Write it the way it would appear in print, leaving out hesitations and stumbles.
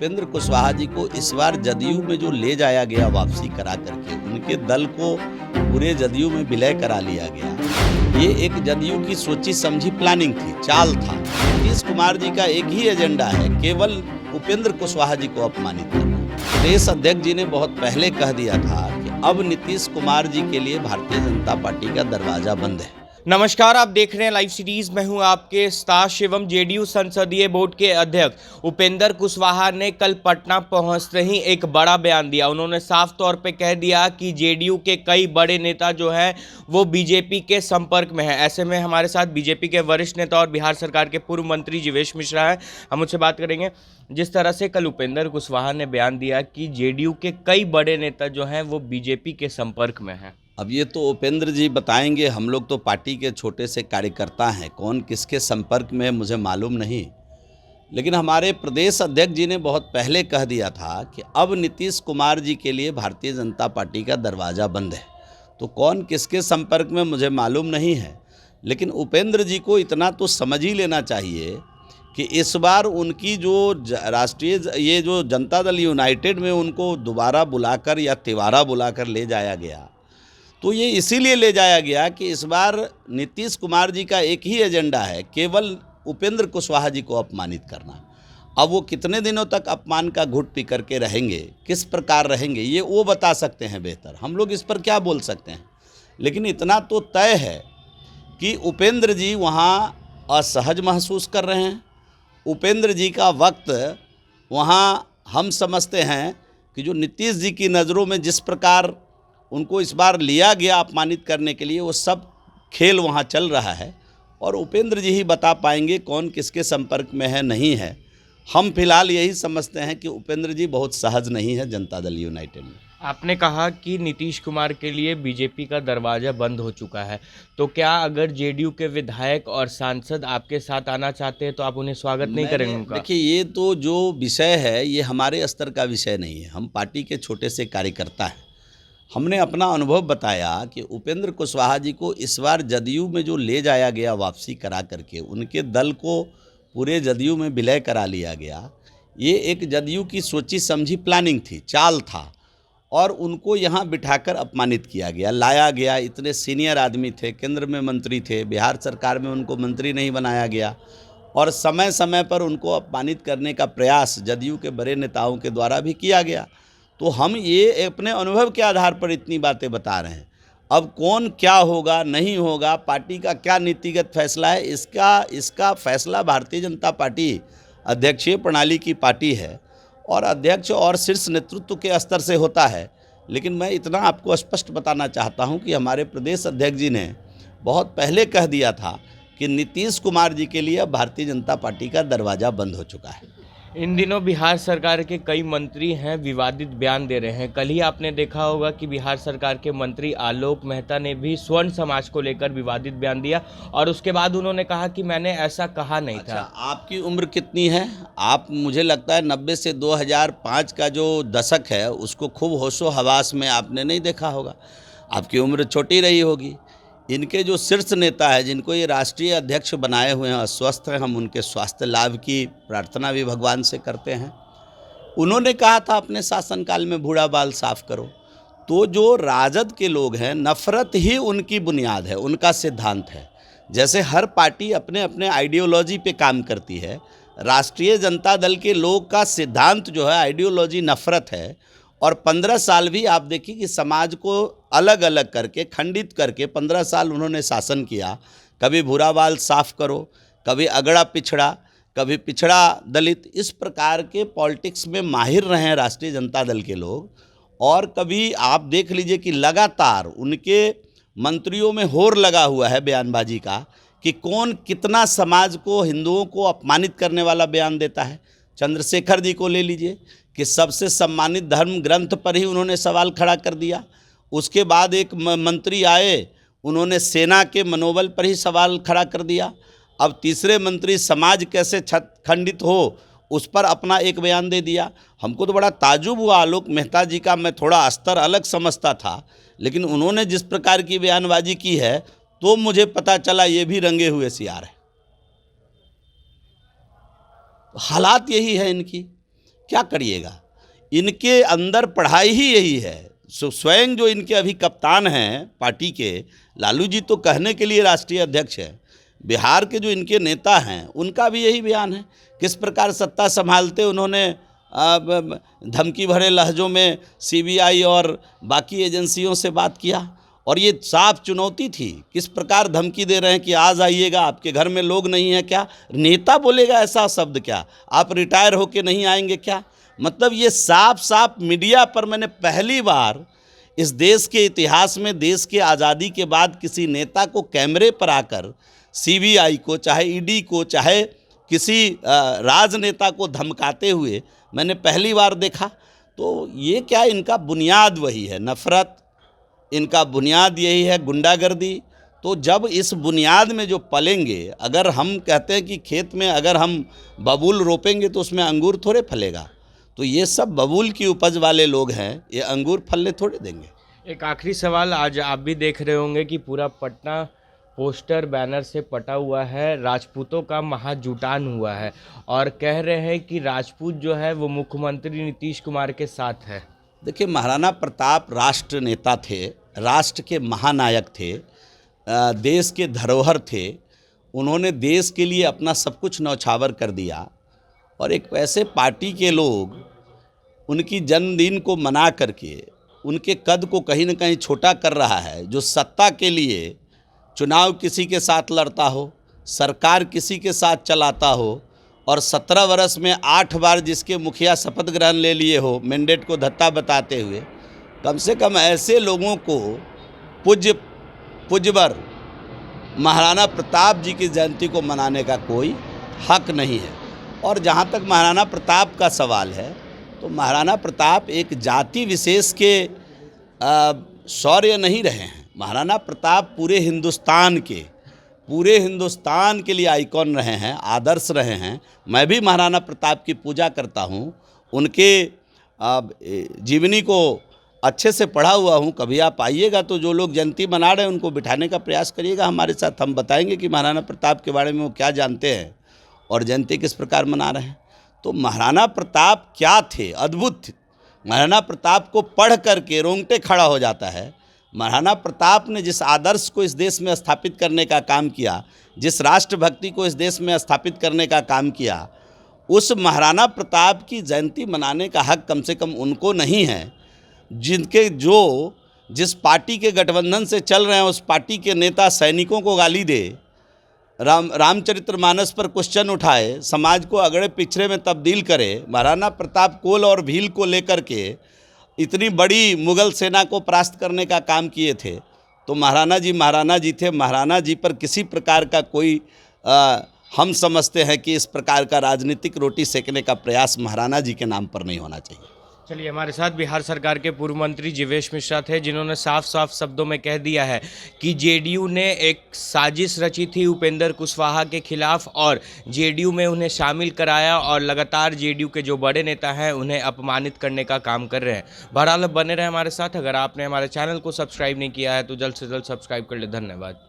उपेंद्र कुशवाहा जी को इस बार जदयू में जो ले जाया गया वापसी करा करके, उनके दल को पूरे जदयू में विलय करा लिया गया, ये एक जदयू की सोची समझी प्लानिंग थी, चाल था। नीतीश कुमार जी का एक ही एजेंडा है, केवल उपेंद्र कुशवाहा जी को अपमानित करना। प्रदेश अध्यक्ष जी ने बहुत पहले कह दिया था कि अब नीतीश कुमार जी के लिए भारतीय जनता पार्टी का दरवाजा बंद है। नमस्कार, आप देख रहे हैं लाइव सीरीज। मैं हूं आपके स्टार एवं जेडीयू संसदीय बोर्ड के अध्यक्ष उपेंद्र कुशवाहा ने कल पटना पहुंचते ही एक बड़ा बयान दिया। उन्होंने साफ तौर पे कह दिया कि जेडीयू के कई बड़े नेता जो हैं वो बीजेपी के संपर्क में हैं। ऐसे में हमारे साथ बीजेपी के वरिष्ठ नेता और बिहार सरकार के पूर्व मंत्री जीवेश मिश्रा हैं, हम उनसे बात करेंगे। जिस तरह से कल उपेंद्र कुशवाहा ने बयान दिया कि जेडीयू के कई बड़े नेता जो हैं वो बीजेपी के संपर्क में हैं। अब ये तो उपेंद्र जी बताएंगे, हम लोग तो पार्टी के छोटे से कार्यकर्ता हैं, कौन किसके संपर्क में है मुझे मालूम नहीं। लेकिन हमारे प्रदेश अध्यक्ष जी ने बहुत पहले कह दिया था कि अब नीतीश कुमार जी के लिए भारतीय जनता पार्टी का दरवाज़ा बंद है। तो कौन किसके संपर्क में मुझे मालूम नहीं है, लेकिन उपेंद्र जी को इतना तो समझ ही लेना चाहिए कि इस बार उनकी जो राष्ट्रीय ये जो जनता दल यूनाइटेड में उनको दोबारा बुलाकर या तिवारा बुलाकर ले जाया गया, तो ये इसीलिए ले जाया गया कि इस बार नीतीश कुमार जी का एक ही एजेंडा है, केवल उपेंद्र कुशवाहा जी को अपमानित करना। अब वो कितने दिनों तक अपमान का घुट पी करके रहेंगे, किस प्रकार रहेंगे, ये वो बता सकते हैं बेहतर, हम लोग इस पर क्या बोल सकते हैं। लेकिन इतना तो तय है कि उपेंद्र जी वहाँ असहज महसूस कर रहे हैं। उपेंद्र जी का वक्त वहाँ हम समझते हैं कि जो नीतीश जी की नज़रों में जिस प्रकार उनको इस बार लिया गया अपमानित करने के लिए, वो सब खेल वहाँ चल रहा है और उपेंद्र जी ही बता पाएंगे कौन किसके संपर्क में है, नहीं है। हम फिलहाल यही समझते हैं कि उपेंद्र जी बहुत सहज नहीं है जनता दल यूनाइटेड में। आपने कहा कि नीतीश कुमार के लिए बीजेपी का दरवाज़ा बंद हो चुका है, तो क्या अगर जेडीयू के विधायक और सांसद आपके साथ आना चाहते हैं तो आप उन्हें स्वागत नहीं करेंगे उनका? देखिए, ये तो जो विषय है ये हमारे स्तर का विषय नहीं है, हम पार्टी के छोटे से कार्यकर्ता हैं। हमने अपना अनुभव बताया कि उपेंद्र कुशवाहा जी को इस बार जदयू में जो ले जाया गया वापसी करा करके, उनके दल को पूरे जदयू में विलय करा लिया गया, ये एक जदयू की सोची समझी प्लानिंग थी, चाल था। और उनको यहाँ बिठाकर अपमानित किया गया, लाया गया। इतने सीनियर आदमी थे, केंद्र में मंत्री थे, बिहार सरकार में उनको मंत्री नहीं बनाया गया और समय समय पर उनको अपमानित करने का प्रयास जदयू के बड़े नेताओं के द्वारा भी किया गया। तो हम ये अपने अनुभव के आधार पर इतनी बातें बता रहे हैं। अब कौन क्या होगा नहीं होगा, पार्टी का क्या नीतिगत फैसला है, इसका फैसला भारतीय जनता पार्टी अध्यक्षीय प्रणाली की पार्टी है और अध्यक्ष और शीर्ष नेतृत्व के स्तर से होता है। लेकिन मैं इतना आपको स्पष्ट बताना चाहता हूं कि हमारे प्रदेश अध्यक्ष जी ने बहुत पहले कह दिया था कि नीतीश कुमार जी के लिए अब भारतीय जनता पार्टी का दरवाज़ा बंद हो चुका है। इन दिनों बिहार सरकार के कई मंत्री हैं विवादित बयान दे रहे हैं। कल ही आपने देखा होगा कि बिहार सरकार के मंत्री आलोक मेहता ने भी स्वर्ण समाज को लेकर विवादित बयान दिया और उसके बाद उन्होंने कहा कि मैंने ऐसा कहा नहीं था। आपकी उम्र कितनी है? आप, मुझे लगता है 90 से 2005 का जो दशक है उसको खूब होशो हवास में आपने नहीं देखा होगा, आपकी उम्र छोटी रही होगी। इनके जो शीर्ष नेता है जिनको ये राष्ट्रीय अध्यक्ष बनाए हुए हैं, अस्वस्थ हैं, हम उनके स्वास्थ्य लाभ की प्रार्थना भी भगवान से करते हैं। उन्होंने कहा था अपने शासनकाल में बूढ़ा बाल साफ करो। तो जो राजद के लोग हैं, नफरत ही उनकी बुनियाद है, उनका सिद्धांत है। जैसे हर पार्टी अपने अपने आइडियोलॉजी पे काम करती है, राष्ट्रीय जनता दल के लोग का सिद्धांत जो है, आइडियोलॉजी नफरत है। और 15 साल भी आप देखिए कि समाज को अलग अलग करके, खंडित करके 15 साल उन्होंने शासन किया। कभी भूरा बाल साफ करो, कभी अगड़ा पिछड़ा, कभी पिछड़ा दलित, इस प्रकार के पॉलिटिक्स में माहिर रहे हैं राष्ट्रीय जनता दल के लोग। और कभी आप देख लीजिए कि लगातार उनके मंत्रियों में होर लगा हुआ है बयानबाजी का कि कौन कितना समाज को, हिंदुओं को अपमानित करने वाला बयान देता है। चंद्रशेखर जी को ले लीजिए कि सबसे सम्मानित धर्म ग्रंथ पर ही उन्होंने सवाल खड़ा कर दिया। उसके बाद एक मंत्री आए, उन्होंने सेना के मनोबल पर ही सवाल खड़ा कर दिया। अब तीसरे मंत्री समाज कैसे खंडित हो उस पर अपना एक बयान दे दिया। हमको तो बड़ा ताजुब हुआ। आलोक मेहता जी का मैं थोड़ा स्तर अलग समझता था, लेकिन उन्होंने जिस प्रकार की बयानबाजी की है तो मुझे पता चला ये भी रंगे हुए सियार है। हालात यही है इनकी क्या करिएगा? इनके अंदर पढ़ाई ही यही है। स्वयं जो इनके अभी कप्तान हैं पार्टी के, लालू जी तो कहने के लिए राष्ट्रीय अध्यक्ष हैं, बिहार के जो इनके नेता हैं उनका भी यही बयान है। किस प्रकार सत्ता संभालते उन्होंने धमकी भरे लहजों में सीबीआई और बाकी एजेंसियों से बात किया, और ये साफ चुनौती थी। किस प्रकार धमकी दे रहे हैं कि आज आइएगा, आपके घर में लोग नहीं है क्या? नेता बोलेगा ऐसा शब्द क्या? आप रिटायर होके नहीं आएंगे क्या? मतलब ये साफ साफ मीडिया पर मैंने पहली बार इस देश के इतिहास में, देश के आज़ादी के बाद किसी नेता को कैमरे पर आकर सीबीआई को, चाहे ईडी को, चाहे किसी राजनेता को धमकाते हुए मैंने पहली बार देखा। तो ये क्या, इनका बुनियाद वही है, नफ़रत, इनका बुनियाद यही है गुंडागर्दी। तो जब इस बुनियाद में जो पलेंगे, अगर हम कहते हैं कि खेत में अगर हम बबूल रोपेंगे तो उसमें अंगूर थोड़े फलेगा, तो ये सब बबूल की उपज वाले लोग हैं, ये अंगूर फलने थोड़े देंगे। एक आखिरी सवाल, आज आप भी देख रहे होंगे कि पूरा पटना पोस्टर बैनर से पटा हुआ है, राजपूतों का महाजुटान हुआ है और कह रहे हैं कि राजपूत जो है वो मुख्यमंत्री नीतीश कुमार के साथ है। देखिए, महाराणा प्रताप राष्ट्र नेता थे, राष्ट्र के महानायक थे, देश के धरोहर थे। उन्होंने देश के लिए अपना सब कुछ न्यौछावर कर दिया, और एक ऐसे पार्टी के लोग उनकी जन्मदिन को मना करके उनके कद को कहीं न कहीं छोटा कर रहा है। जो सत्ता के लिए चुनाव किसी के साथ लड़ता हो, सरकार किसी के साथ चलाता हो, और 17 वर्ष में 8 बार जिसके मुखिया शपथ ग्रहण ले लिए हो, मैंडेट को धत्ता बताते हुए, कम से कम ऐसे लोगों को पुजबर महाराणा प्रताप जी की जयंती को मनाने का कोई हक नहीं है। और जहाँ तक महाराणा प्रताप का सवाल है, तो महाराणा प्रताप एक जाति विशेष के शौर्य नहीं रहे हैं। महाराणा प्रताप पूरे हिंदुस्तान के लिए आइकॉन रहे हैं, आदर्श रहे हैं। मैं भी महाराणा प्रताप की पूजा करता हूँ, उनके जीवनी को अच्छे से पढ़ा हुआ हूँ। कभी आप आइएगा तो जो लोग जयंती मना रहे हैं उनको बिठाने का प्रयास करिएगा हमारे साथ, हम बताएंगे कि महाराणा प्रताप के बारे में वो क्या जानते हैं और जयंती किस प्रकार मना रहे हैं। तो महाराणा प्रताप क्या थे? अद्भुत थे। महाराणा प्रताप को पढ़ करके रोंगटे खड़ा हो जाता है। महाराणा प्रताप ने जिस आदर्श को इस देश में स्थापित करने का काम किया, जिस राष्ट्रभक्ति को इस देश में स्थापित करने का काम किया, उस महाराणा प्रताप की जयंती मनाने का हक कम से कम उनको नहीं है, जिस पार्टी के गठबंधन से चल रहे हैं उस पार्टी के नेता सैनिकों को गाली दे, रामचरितमानस पर क्वेश्चन उठाए, समाज को अगड़े पिछड़े में तब्दील करे। महाराणा प्रताप कोल और भील को लेकर के इतनी बड़ी मुगल सेना को परास्त करने का काम किए थे। तो महाराणा जी थे। महाराणा जी पर किसी प्रकार का कोई हम समझते हैं कि इस प्रकार का राजनीतिक रोटी सेकने का प्रयास महाराणा जी के नाम पर नहीं होना चाहिए। चलिए, हमारे साथ बिहार सरकार के पूर्व मंत्री जीवेश मिश्रा थे, जिन्होंने साफ साफ शब्दों में कह दिया है कि जेडीयू ने एक साजिश रची थी उपेंद्र कुशवाहा के खिलाफ और जेडीयू में उन्हें शामिल कराया, और लगातार जेडीयू के जो बड़े नेता हैं उन्हें अपमानित करने का काम कर रहे हैं। बहरहाल बने रहे हमारे साथ। अगर आपने हमारे चैनल को सब्सक्राइब नहीं किया है तो जल्द से जल्द सब्सक्राइब कर ले। धन्यवाद।